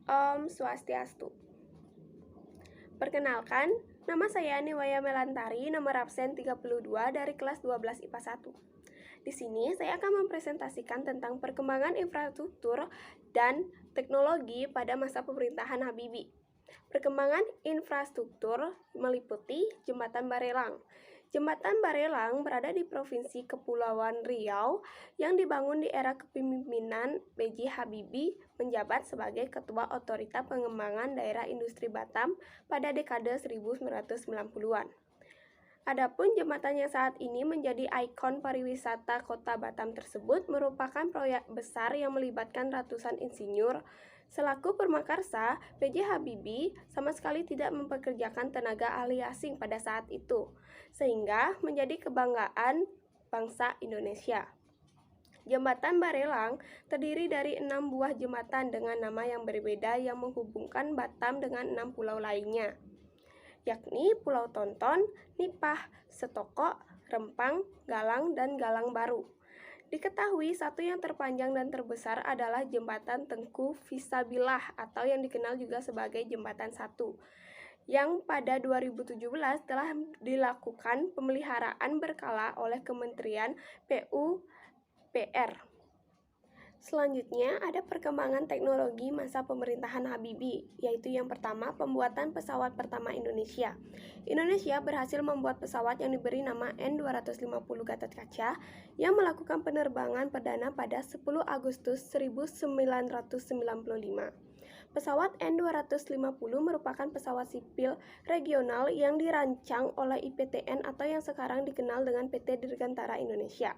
Om Swastiastu. Perkenalkan, nama saya Niwaya Melantari, nomor absen 32 dari kelas 12 IPA 1. Di sini saya akan mempresentasikan tentang perkembangan infrastruktur dan teknologi pada masa pemerintahan Habibie. Perkembangan infrastruktur meliputi Jembatan Barelang. Jembatan Barelang berada di Provinsi Kepulauan Riau yang dibangun di era kepemimpinan B.J. Habibie menjabat sebagai Ketua Otorita Pengembangan Daerah Industri Batam pada dekade 1990-an. Adapun jembatan yang saat ini menjadi ikon pariwisata kota Batam tersebut merupakan proyek besar yang melibatkan ratusan insinyur. Selaku permakarsa, B.J. Habibie sama sekali tidak mempekerjakan tenaga ahli asing pada saat itu, sehingga menjadi kebanggaan bangsa Indonesia. Jembatan Barelang terdiri dari 6 buah jembatan dengan nama yang berbeda yang menghubungkan Batam dengan 6 pulau lainnya, yakni Pulau Tonton, Nipah, Setoko, Rempang, Galang, dan Galang Baru. Diketahui satu yang terpanjang dan terbesar adalah Jembatan Tengku Visabilah atau yang dikenal juga sebagai Jembatan 1, yang pada 2017 telah dilakukan pemeliharaan berkala oleh Kementerian PUPR. Selanjutnya ada perkembangan teknologi masa pemerintahan Habibie, yaitu yang pertama pembuatan pesawat pertama Indonesia. Indonesia berhasil membuat pesawat yang diberi nama N250 Gatot Kaca yang melakukan penerbangan perdana pada 10 Agustus 1995. Pesawat N250 merupakan pesawat sipil regional yang dirancang oleh IPTN atau yang sekarang dikenal dengan PT Dirgantara Indonesia.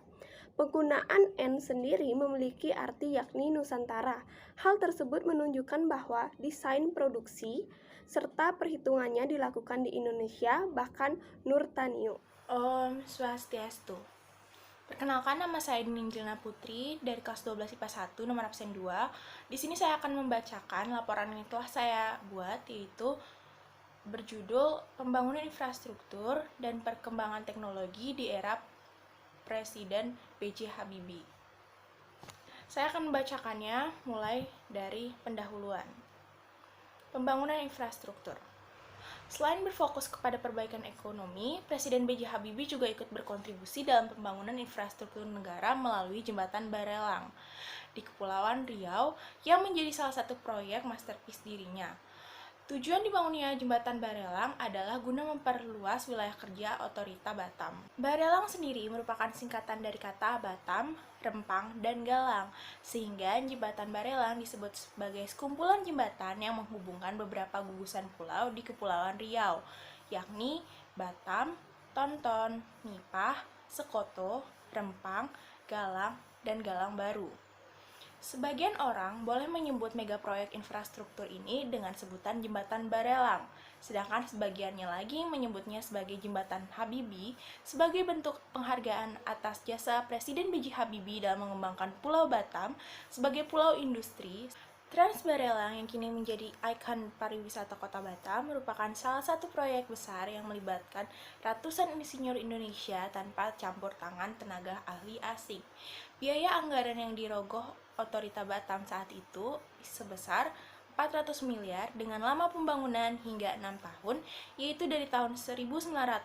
Penggunaan N sendiri memiliki arti yakni Nusantara. Hal tersebut menunjukkan bahwa desain produksi serta perhitungannya dilakukan di Indonesia, bahkan Nurtanio. Om Swastiastu. Perkenalkan, nama saya Ninjilna Putri dari kelas 12 IPA 1 nomor absen 2. Di sini saya akan membacakan laporan yang telah saya buat, yaitu berjudul Pembangunan Infrastruktur dan Perkembangan Teknologi di Era Presiden B.J. Habibie. Saya akan membacakannya mulai dari pendahuluan. Pembangunan infrastruktur. Selain berfokus kepada perbaikan ekonomi, Presiden B.J. Habibie juga ikut berkontribusi dalam pembangunan infrastruktur negara melalui Jembatan Barelang di Kepulauan Riau yang menjadi salah satu proyek masterpiece dirinya. Tujuan dibangunnya Jembatan Barelang adalah guna memperluas wilayah kerja Otorita Batam. Barelang sendiri merupakan singkatan dari kata Batam, Rempang, dan Galang, sehingga Jembatan Barelang disebut sebagai sekumpulan jembatan yang menghubungkan beberapa gugusan pulau di Kepulauan Riau, yakni Batam, Tonton, Nipah, Sekoto, Rempang, Galang, dan Galang Baru. Sebagian orang boleh menyebut megaproyek infrastruktur ini dengan sebutan Jembatan Barelang, sedangkan sebagiannya lagi menyebutnya sebagai Jembatan Habibie sebagai bentuk penghargaan atas jasa Presiden B.J. Habibie dalam mengembangkan Pulau Batam sebagai pulau industri. Trans Barelang yang kini menjadi ikon pariwisata kota Batam merupakan salah satu proyek besar yang melibatkan ratusan insinyur Indonesia tanpa campur tangan tenaga ahli asing. Biaya anggaran yang dirogoh Otorita Batam saat itu sebesar 400 miliar dengan lama pembangunan hingga 6 tahun, yaitu dari tahun 1992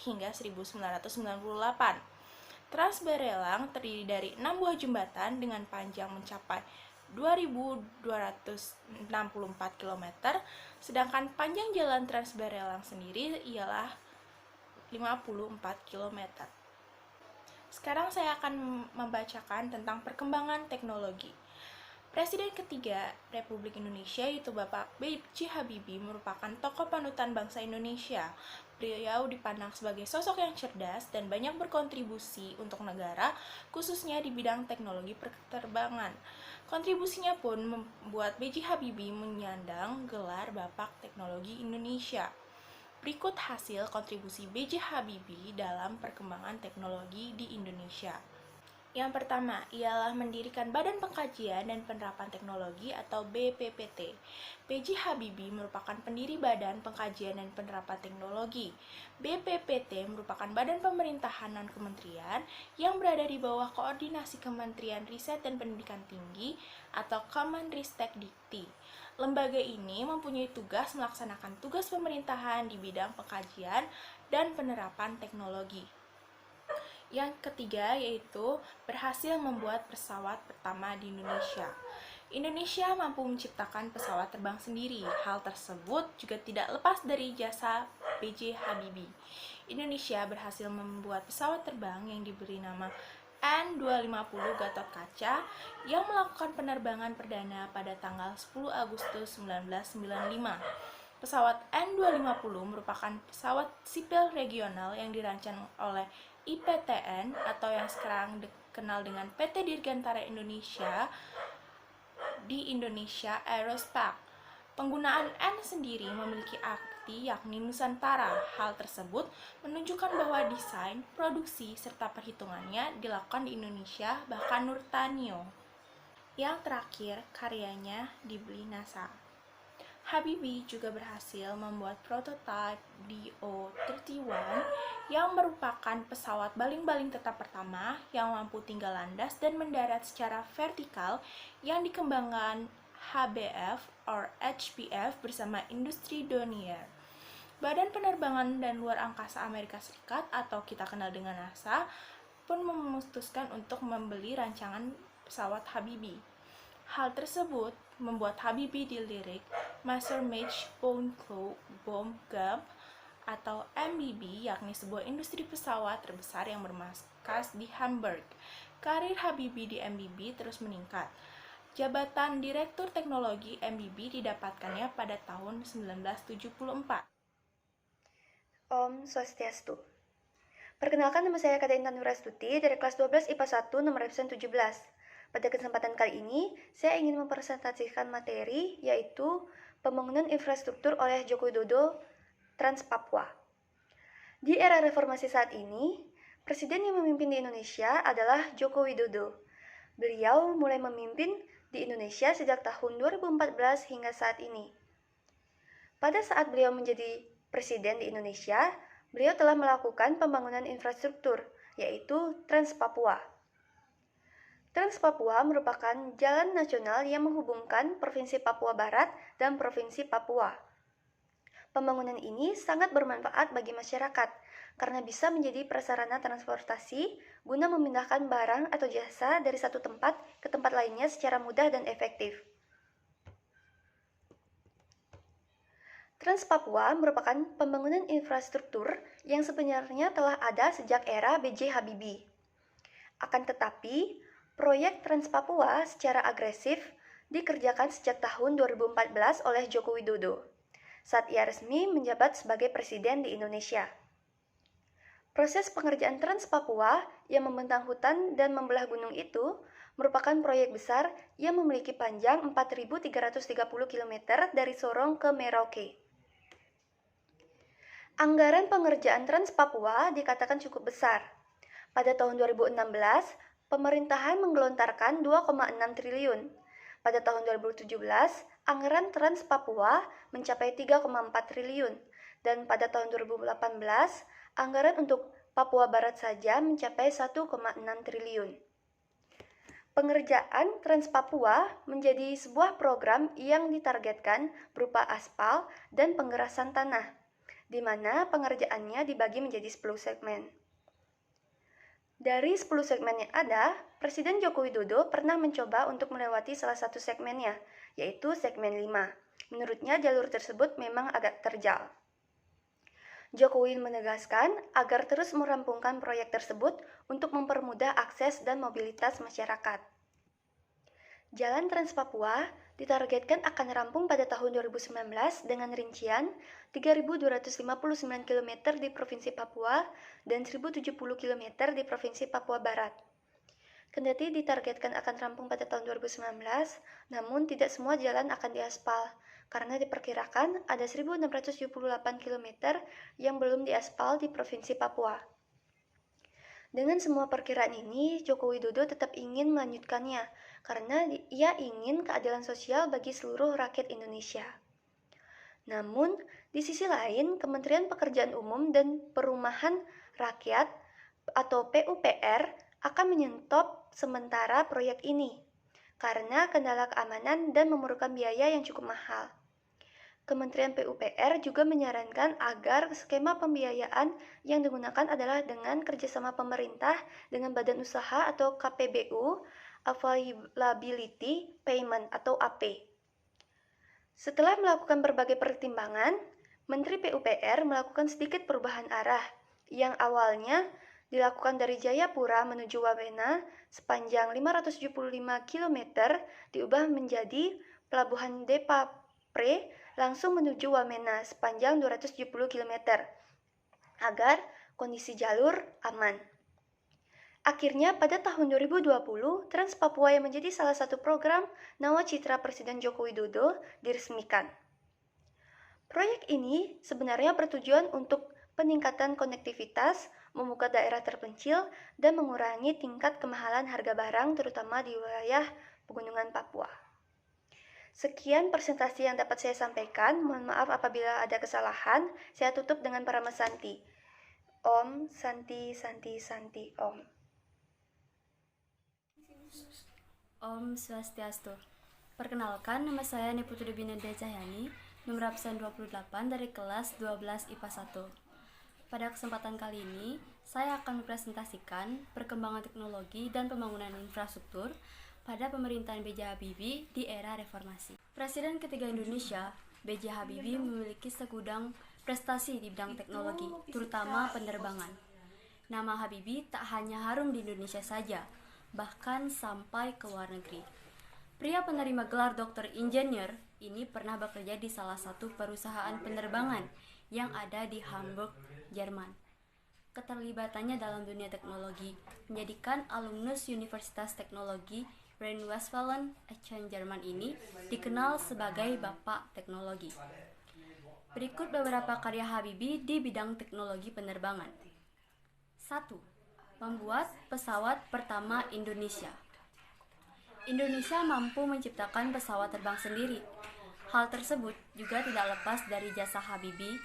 hingga 1998. Trans Barelang terdiri dari 6 buah jembatan dengan panjang mencapai 2.264 km, sedangkan panjang jalan Trans Barelang sendiri ialah 54 km. Sekarang saya akan membacakan tentang perkembangan teknologi. Presiden ketiga Republik Indonesia yaitu Bapak B.J. Habibie merupakan tokoh panutan bangsa Indonesia. Beliau dipandang sebagai sosok yang cerdas dan banyak berkontribusi untuk negara, khususnya di bidang teknologi penerbangan. Kontribusinya pun membuat B.J. Habibie menyandang gelar Bapak Teknologi Indonesia. Berikut hasil kontribusi B.J. Habibie dalam perkembangan teknologi di Indonesia. Yang pertama ialah mendirikan Badan Pengkajian dan Penerapan Teknologi atau BPPT. B.J. Habibie merupakan pendiri Badan Pengkajian dan Penerapan Teknologi. BPPT merupakan badan pemerintahan non-kementerian yang berada di bawah koordinasi Kementerian Riset dan Pendidikan Tinggi atau Kemenristek-Dikti. Lembaga ini mempunyai tugas melaksanakan tugas pemerintahan di bidang pengkajian dan penerapan teknologi. Yang ketiga yaitu berhasil membuat pesawat pertama di Indonesia. Indonesia mampu menciptakan pesawat terbang sendiri. Hal tersebut juga tidak lepas dari jasa B.J. Habibie. Indonesia berhasil membuat pesawat terbang yang diberi nama N250 Gatot-Kaca yang melakukan penerbangan perdana pada tanggal 10 Agustus 1995. Pesawat N250 merupakan pesawat sipil regional yang dirancang oleh IPTN atau yang sekarang dikenal dengan PT Dirgantara Indonesia di Indonesia Aerospace. Penggunaan N sendiri memiliki arti yakni Nusantara. Hal tersebut menunjukkan bahwa desain, produksi, serta perhitungannya dilakukan di Indonesia, bahkan Nurtanio. Yang terakhir, karyanya dibeli NASA. Habibie juga berhasil membuat prototipe DO-31 yang merupakan pesawat baling-baling tetap pertama yang mampu tinggal landas dan mendarat secara vertikal yang dikembangkan HBF or HBF bersama industri Dornier. Badan Penerbangan dan Luar Angkasa Amerika Serikat atau kita kenal dengan NASA pun memutuskan untuk membeli rancangan pesawat Habibie. Hal tersebut membuat Habibie dilirik Messerschmitt Böhler Bomb Group atau MBB, yakni sebuah industri pesawat terbesar yang bermarkas di Hamburg. Karir Habibie di MBB terus meningkat. Jabatan Direktur Teknologi MBB didapatkannya pada tahun 1974. Om Swastiastu. Perkenalkan, nama saya Kata Intan Nurastuti dari kelas 12 IPA 1 nomor absen 17. Pada kesempatan kali ini, saya ingin mempresentasikan materi yaitu pembangunan infrastruktur oleh Joko Widodo Trans Papua. Di era reformasi saat ini, presiden yang memimpin di Indonesia adalah Joko Widodo. Beliau mulai memimpin di Indonesia sejak tahun 2014 hingga saat ini. Pada saat beliau menjadi presiden di Indonesia, beliau telah melakukan pembangunan infrastruktur, yaitu Trans Papua. Trans Papua merupakan jalan nasional yang menghubungkan Provinsi Papua Barat dan Provinsi Papua. Pembangunan ini sangat bermanfaat bagi masyarakat karena bisa menjadi prasarana transportasi guna memindahkan barang atau jasa dari satu tempat ke tempat lainnya secara mudah dan efektif. Trans Papua merupakan pembangunan infrastruktur yang sebenarnya telah ada sejak era B.J. Habibie. Akan tetapi, proyek Trans Papua secara agresif dikerjakan sejak tahun 2014 oleh Joko Widodo, saat ia resmi menjabat sebagai presiden di Indonesia. Proses pengerjaan Trans Papua yang membentang hutan dan membelah gunung itu merupakan proyek besar yang memiliki panjang 4.330 km dari Sorong ke Merauke. Anggaran pengerjaan Trans Papua dikatakan cukup besar. Pada tahun 2016, pemerintahan menggelontarkan 2,6 triliun. Pada tahun 2017, anggaran Trans Papua mencapai 3,4 triliun. Dan pada tahun 2018, anggaran untuk Papua Barat saja mencapai 1,6 triliun. Pengerjaan Trans Papua menjadi sebuah program yang ditargetkan berupa aspal dan penggerasan tanah, di mana pengerjaannya dibagi menjadi 10 segmen. Dari 10 segmen yang ada, Presiden Joko Widodo pernah mencoba untuk melewati salah satu segmennya, yaitu segmen 5. Menurutnya jalur tersebut memang agak terjal. Jokowi menegaskan agar terus merampungkan proyek tersebut untuk mempermudah akses dan mobilitas masyarakat. Jalan Trans Papua ditargetkan akan rampung pada tahun 2019 dengan rincian 3.259 km di Provinsi Papua dan 1.070 km di Provinsi Papua Barat. Kendati ditargetkan akan rampung pada tahun 2019, namun tidak semua jalan akan diaspal, karena diperkirakan ada 1.678 km yang belum diaspal di Provinsi Papua. Dengan semua perkiraan ini, Joko Widodo tetap ingin melanjutkannya karena ia ingin keadilan sosial bagi seluruh rakyat Indonesia. Namun, di sisi lain, Kementerian Pekerjaan Umum dan Perumahan Rakyat atau PUPR akan menyetop sementara proyek ini karena kendala keamanan dan memerlukan biaya yang cukup mahal. Kementerian PUPR juga menyarankan agar skema pembiayaan yang digunakan adalah dengan kerjasama pemerintah dengan badan usaha atau KPBU, Availability Payment atau AP. Setelah melakukan berbagai pertimbangan, Menteri PUPR melakukan sedikit perubahan arah yang awalnya dilakukan dari Jayapura menuju Wamena sepanjang 575 km diubah menjadi Pelabuhan Depapre langsung menuju Wamena sepanjang 270 km agar kondisi jalur aman. Akhirnya pada tahun 2020, Trans Papua yang menjadi salah satu program nawacitra Presiden Joko Widodo diresmikan. Proyek ini sebenarnya bertujuan untuk peningkatan konektivitas, membuka daerah terpencil, dan mengurangi tingkat kemahalan harga barang terutama di wilayah pegunungan Papua. Sekian presentasi yang dapat saya sampaikan. Mohon maaf apabila ada kesalahan. Saya tutup dengan Parama Santi. Om Santi Santi Santi Om. Om Swastiastu. Perkenalkan, nama saya Niputri Binanda Cahyani, nomor absen 28 dari kelas 12 IPA 1. Pada kesempatan kali ini, saya akan mempresentasikan perkembangan teknologi dan pembangunan infrastruktur pada pemerintahan B.J. Habibie di era reformasi. Presiden ketiga Indonesia, B.J. Habibie memiliki segudang prestasi di bidang teknologi, terutama penerbangan. Nama Habibie tak hanya harum di Indonesia saja, bahkan sampai ke luar negeri. Pria penerima gelar doktor insinyur ini pernah bekerja di salah satu perusahaan penerbangan yang ada di Hamburg, Jerman. Keterlibatannya dalam dunia teknologi menjadikan alumnus Universitas Teknologi Rhine-Westfalen Aachen Jerman ini dikenal sebagai Bapak Teknologi. Berikut beberapa karya Habibie di bidang teknologi penerbangan. 1. Membuat pesawat pertama Indonesia. Indonesia mampu menciptakan pesawat terbang sendiri. Hal tersebut juga tidak lepas dari jasa Habibie.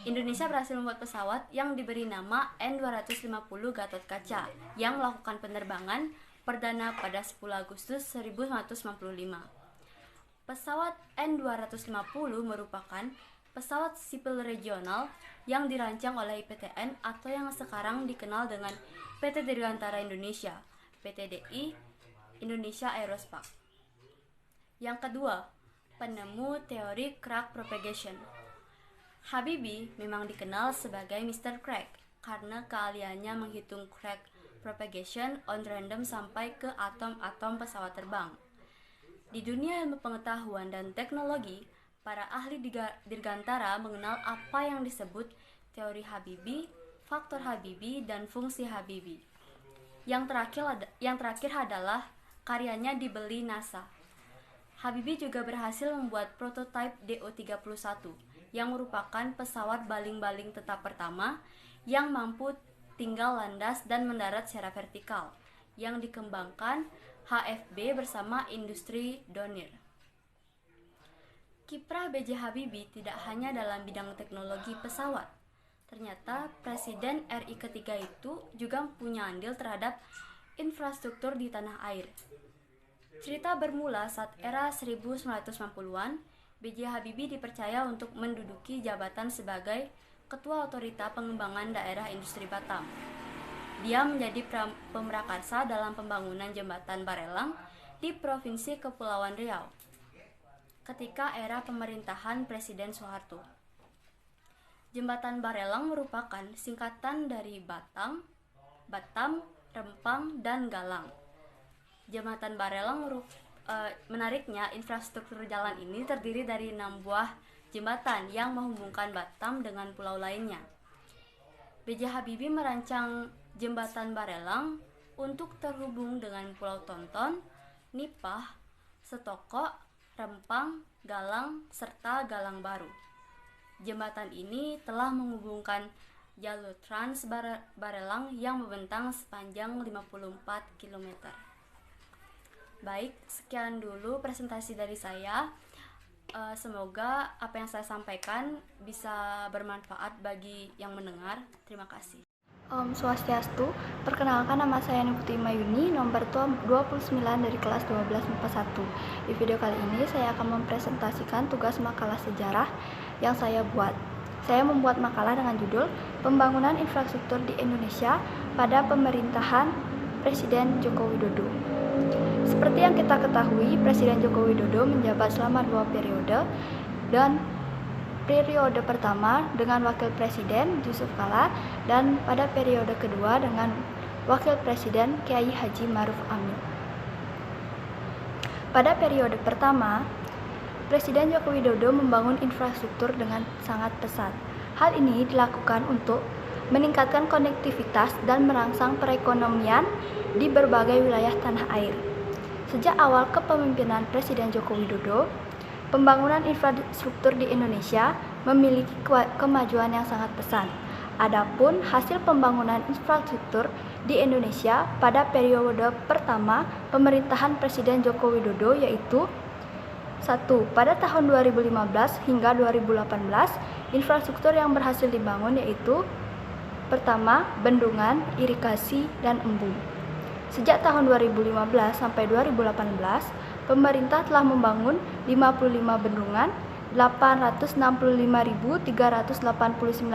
Indonesia berhasil membuat pesawat yang diberi nama N250 Gatot-Kaca yang melakukan penerbangan perdana pada 10 Agustus 1995. Pesawat N250 merupakan pesawat sipil regional yang dirancang oleh IPTN atau yang sekarang dikenal dengan PT Dirgantara Indonesia, PTDI, Indonesia Aerospace. Yang kedua, penemu teori crack propagation. Habibie memang dikenal sebagai Mr. Crack karena keahliannya menghitung crack propagation on random sampai ke atom-atom pesawat terbang. Di dunia ilmu pengetahuan dan teknologi, para ahli Dirgantara mengenal apa yang disebut teori Habibie, faktor Habibie, dan fungsi Habibie. Yang terakhir adalah karyanya dibeli NASA. Habibie juga berhasil membuat prototipe DO-31 yang merupakan pesawat baling-baling tetap pertama yang mampu tinggal landas dan mendarat secara vertikal, yang dikembangkan HFB bersama industri Dornier. Kiprah B.J. Habibie tidak hanya dalam bidang teknologi pesawat. Ternyata Presiden RI ketiga itu juga punya andil terhadap infrastruktur di tanah air. Cerita bermula saat era 1990-an, B.J. Habibie dipercaya untuk menduduki jabatan sebagai Ketua Otorita Pengembangan Daerah Industri Batam. Dia menjadi pemrakarsa dalam pembangunan jembatan Barelang di Provinsi Kepulauan Riau ketika era pemerintahan Presiden Soeharto. Jembatan Barelang merupakan singkatan dari Batam, Rempang, dan Galang. Jembatan Barelang menariknya, infrastruktur jalan ini terdiri dari 6 buah jembatan yang menghubungkan Batam dengan pulau lainnya. B.J. Habibie merancang jembatan Barelang untuk terhubung dengan Pulau Tonton, Nipah, Setoko, Rempang, Galang, serta Galang Baru. Jembatan ini telah menghubungkan jalur Trans Barelang yang membentang sepanjang 54 km. Baik, sekian dulu presentasi dari saya. Semoga apa yang saya sampaikan bisa bermanfaat bagi yang mendengar. Terima kasih. Om Swastiastu, perkenalkan nama saya Niputi Mayuni, nomor 29 dari kelas 12 MIPA 1. Di video kali ini saya akan mempresentasikan tugas makalah sejarah yang saya buat. Saya membuat makalah dengan judul Pembangunan Infrastruktur di Indonesia pada Pemerintahan Presiden Joko Widodo. Seperti yang kita ketahui, Presiden Joko Widodo menjabat selama 2 periode, dan periode pertama dengan Wakil Presiden Yusuf Kala dan pada periode kedua dengan Wakil Presiden Kiai Haji Maruf Amin. Pada periode pertama, Presiden Joko Widodo membangun infrastruktur dengan sangat pesat. Hal ini dilakukan untuk meningkatkan konektivitas dan merangsang perekonomian di berbagai wilayah tanah air. Sejak awal kepemimpinan Presiden Joko Widodo, pembangunan infrastruktur di Indonesia memiliki kemajuan yang sangat pesat. Adapun hasil pembangunan infrastruktur di Indonesia pada periode pertama pemerintahan Presiden Joko Widodo yaitu 1. Pada tahun 2015 hingga 2018, infrastruktur yang berhasil dibangun yaitu pertama, bendungan, irigasi, dan embung. Sejak tahun 2015 sampai 2018, pemerintah telah membangun 55 bendungan, 865.389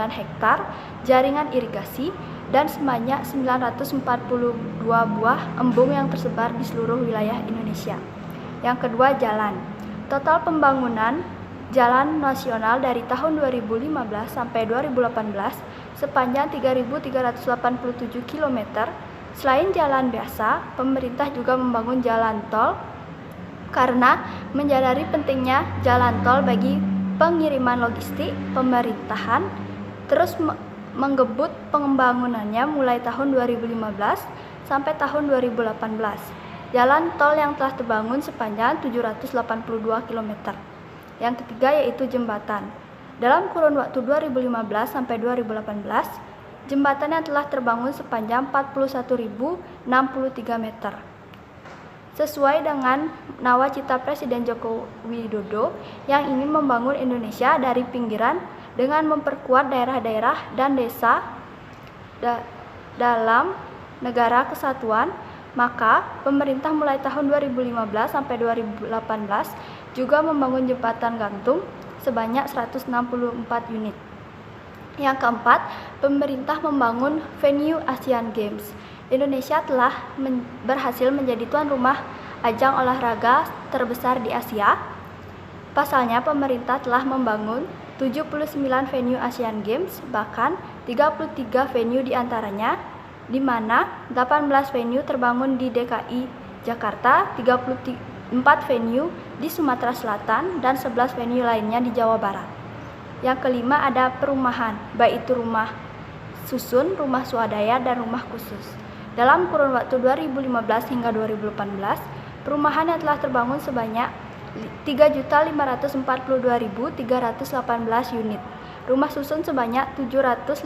hektar jaringan irigasi, dan sebanyak 942 buah embung yang tersebar di seluruh wilayah Indonesia. Yang kedua, jalan. Total pembangunan jalan nasional dari tahun 2015 sampai 2018 sepanjang 3.387 km. Selain jalan biasa, pemerintah juga membangun jalan tol karena menyadari pentingnya jalan tol bagi pengiriman logistik. Pemerintahan terus menggebut pembangunannya mulai tahun 2015 sampai tahun 2018. Jalan tol yang telah terbangun sepanjang 782 km. Yang ketiga yaitu jembatan. Dalam kurun waktu 2015 sampai 2018, jembatan yang telah terbangun sepanjang 41.063 meter. Sesuai dengan nawacita Presiden Joko Widodo yang ingin membangun Indonesia dari pinggiran dengan memperkuat daerah-daerah dan desa dalam negara kesatuan, maka pemerintah mulai tahun 2015 sampai 2018 juga membangun jembatan gantung sebanyak 164 unit. Yang keempat, pemerintah membangun venue Asian Games. Indonesia telah berhasil menjadi tuan rumah ajang olahraga terbesar di Asia. Pasalnya, pemerintah telah membangun 79 venue Asian Games, bahkan 33 venue diantaranya, di mana 18 venue terbangun di DKI Jakarta, 34 venue di Sumatera Selatan, dan 11 venue lainnya di Jawa Barat. Yang kelima ada perumahan, baik itu rumah susun, rumah swadaya, dan rumah khusus. Dalam kurun waktu 2015 hingga 2018, perumahan yang telah terbangun sebanyak 3.542.318 unit. Rumah susun sebanyak 756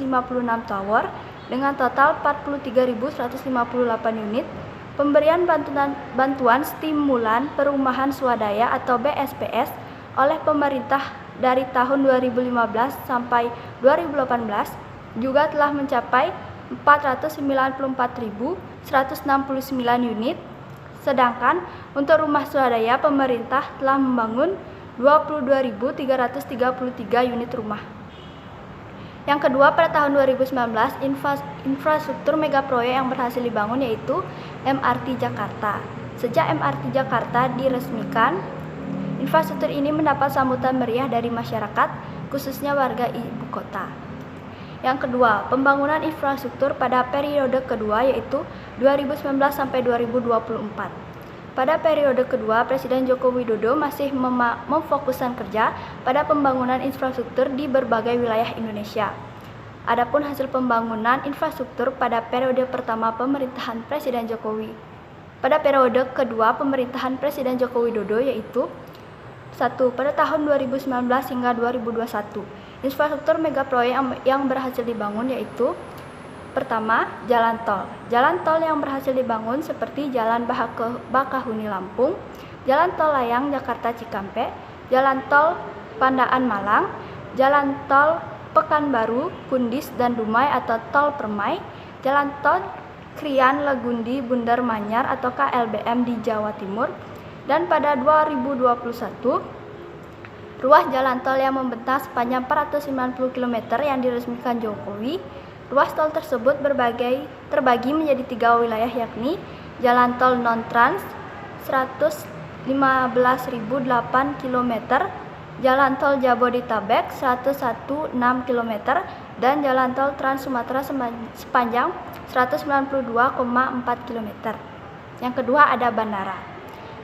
tower dengan total 43.158 unit. Pemberian bantuan stimulan perumahan swadaya atau BSPS oleh pemerintah dari tahun 2015 sampai 2018 juga telah mencapai 494.169 unit. Sedangkan untuk rumah swadaya pemerintah telah membangun 22.333 unit rumah. Yang kedua, pada tahun 2019, infrastruktur megaproyek yang berhasil dibangun yaitu MRT Jakarta. Sejak MRT Jakarta diresmikan, infrastruktur ini mendapat sambutan meriah dari masyarakat, khususnya warga ibu kota. Yang kedua, pembangunan infrastruktur pada periode kedua yaitu 2019 sampai 2024. Pada periode kedua, Presiden Joko Widodo masih memfokuskan kerja pada pembangunan infrastruktur di berbagai wilayah Indonesia. Adapun hasil pembangunan infrastruktur pada periode pertama pemerintahan Presiden Jokowi, pada periode kedua pemerintahan Presiden Joko Widodo yaitu 1. Pada tahun 2019 hingga 2021, Infrastruktur megaproyek yang berhasil dibangun yaitu: pertama, jalan tol. Jalan tol yang berhasil dibangun seperti Jalan Bakahuni Lampung, Jalan Tol Layang Jakarta Cikampek, Jalan Tol Pandaan Malang, Jalan Tol Pekanbaru, Kundis dan Dumai atau Tol Permai, Jalan Tol Krian Legundi Bundar Manyar atau KLBM di Jawa Timur, dan pada 2021 ruas jalan tol yang membentang sepanjang 490 km yang diresmikan Jokowi. Ruas tol tersebut terbagi menjadi 3 wilayah, yakni Jalan Tol Non-Trans 115.008 km, Jalan Tol Jabodetabek 116 km, dan Jalan Tol Trans Sumatera sepanjang 192,4 km. Yang kedua ada bandara.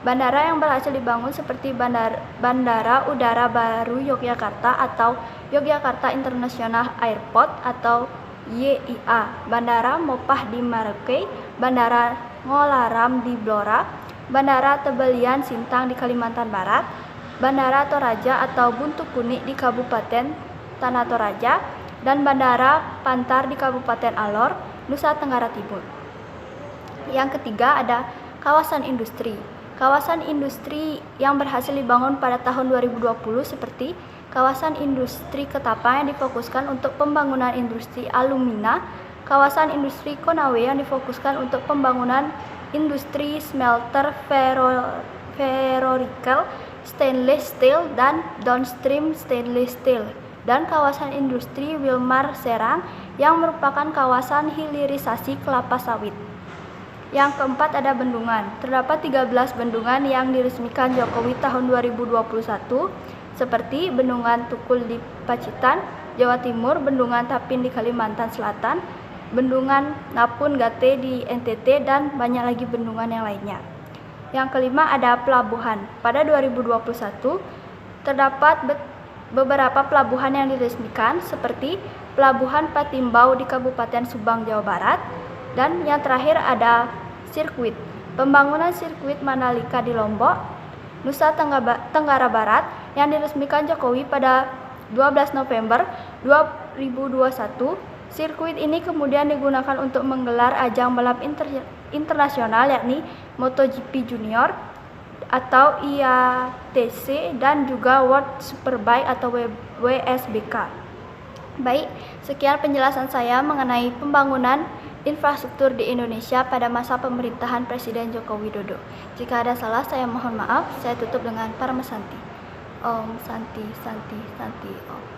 Bandara yang berhasil dibangun seperti Bandara Udara Baru Yogyakarta atau Yogyakarta International Airport atau YIA, Bandara Mopah di Merauke, Bandara Ngolaram di Blora, Bandara Tebelian Sintang di Kalimantan Barat, Bandara Toraja atau Buntu Kunik di Kabupaten Tanah Toraja, dan Bandara Pantar di Kabupaten Alor, Nusa Tenggara Timur. Yang ketiga ada kawasan industri. Kawasan industri yang berhasil dibangun pada tahun 2020 seperti kawasan industri Ketapang yang difokuskan untuk pembangunan industri alumina, kawasan industri Konawe yang difokuskan untuk pembangunan industri smelter ferronickel, stainless steel dan downstream stainless steel, dan kawasan industri Wilmar Serang yang merupakan kawasan hilirisasi kelapa sawit. Yang keempat ada bendungan. Terdapat 13 bendungan yang diresmikan Jokowi tahun 2021 seperti Bendungan Tukul di Pacitan, Jawa Timur, Bendungan Tapin di Kalimantan Selatan, Bendungan Napun Gate di NTT, dan banyak lagi bendungan yang lainnya. Yang kelima ada pelabuhan. Pada 2021 terdapat beberapa pelabuhan yang diresmikan seperti Pelabuhan Patimbau di Kabupaten Subang, Jawa Barat, dan yang terakhir ada sirkuit. Pembangunan sirkuit Mandalika di Lombok, Nusa Tenggara Barat yang diresmikan Jokowi pada 12 November 2021. Sirkuit ini kemudian digunakan untuk menggelar ajang balap internasional yakni MotoGP Junior atau IATC dan juga World Superbike atau WSBK. Baik, sekian penjelasan saya mengenai pembangunan infrastruktur di Indonesia pada masa pemerintahan Presiden Joko Widodo. Jika ada salah, saya mohon maaf. Saya tutup dengan Parma Santi. Om Santi Santi Santi Om.